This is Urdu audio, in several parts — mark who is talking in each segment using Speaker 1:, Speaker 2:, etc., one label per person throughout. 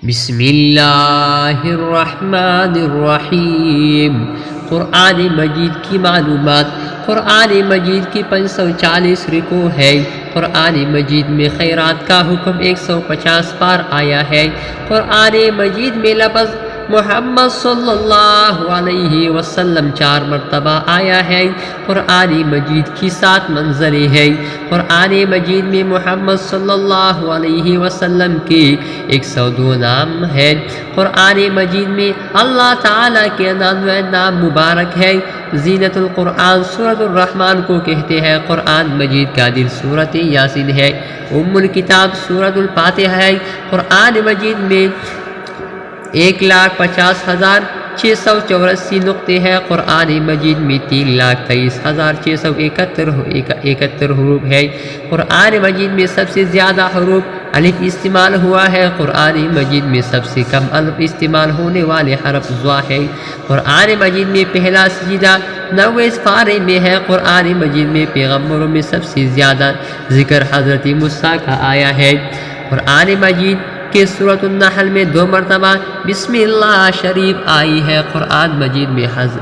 Speaker 1: بسم اللہ الرحمن الرحیم۔ قرآن مجید کی معلومات۔ قرآن مجید کی 540 رکوع ہے۔ قرآن مجید میں خیرات کا حکم 150 بار آیا ہے۔ قرآن مجید میں لفظ محمد صلی اللہ علیہ وسلم 4 مرتبہ آیا ہے۔ قرآن مجید کی 7 منزلیں ہیں۔ قرآن مجید میں محمد صلی اللہ علیہ وسلم کے 102 نام ہیں۔ قرآن مجید میں اللہ تعالیٰ کے 99 نام مبارک ہے۔ زینت القرآن سورۃ الرحمن کو کہتے ہیں۔ قرآن مجید کا دل سورۃ یاسین ہے۔ ام الکتاب سورۃ الفاتحہ ہے۔ قرآن مجید میں 1,50,684 نقطے ہیں۔ قرآن مجید میں 3,23,671 حروف ہے۔ قرآن مجید میں سب سے زیادہ حروف الف استعمال ہوا ہے۔ قرآن مجید میں سب سے کم الف استعمال ہونے والے حرف ضا ہے۔ قرآن مجید میں پہلا سجدہ 90 پارے میں ہے۔ قرآن مجید میں پیغمبروں میں سب سے زیادہ ذکر حضرت موسیٰ کا آیا ہے۔ قرآن مجید کہ سورۃ النحل میں 2 مرتبہ بسم اللہ شریف آئی ہے۔ قرآن مجید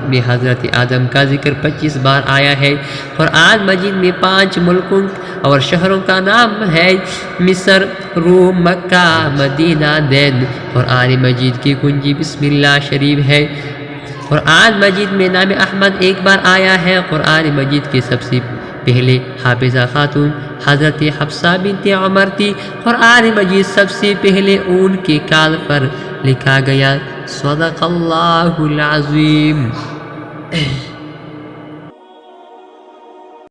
Speaker 1: میں حضرت آدم کا ذکر 25 بار آیا ہے۔ قرآن مجید میں 5 ملکوں اور شہروں کا نام ہے: مصر، روم، مکہ، مدینہ، دین۔ قرآن مجید کی کنجی بسم اللہ شریف ہے۔ قرآن مجید میں نام احمد 1 بار آیا ہے۔ قرآن مجید کے سب سے پہلے حافظہ خاتون حضرت حفصہ بنت عمر تھی۔ قرآن مجید سب سے پہلے اون کے کال پر لکھا گیا۔ صدق اللہ العظیم۔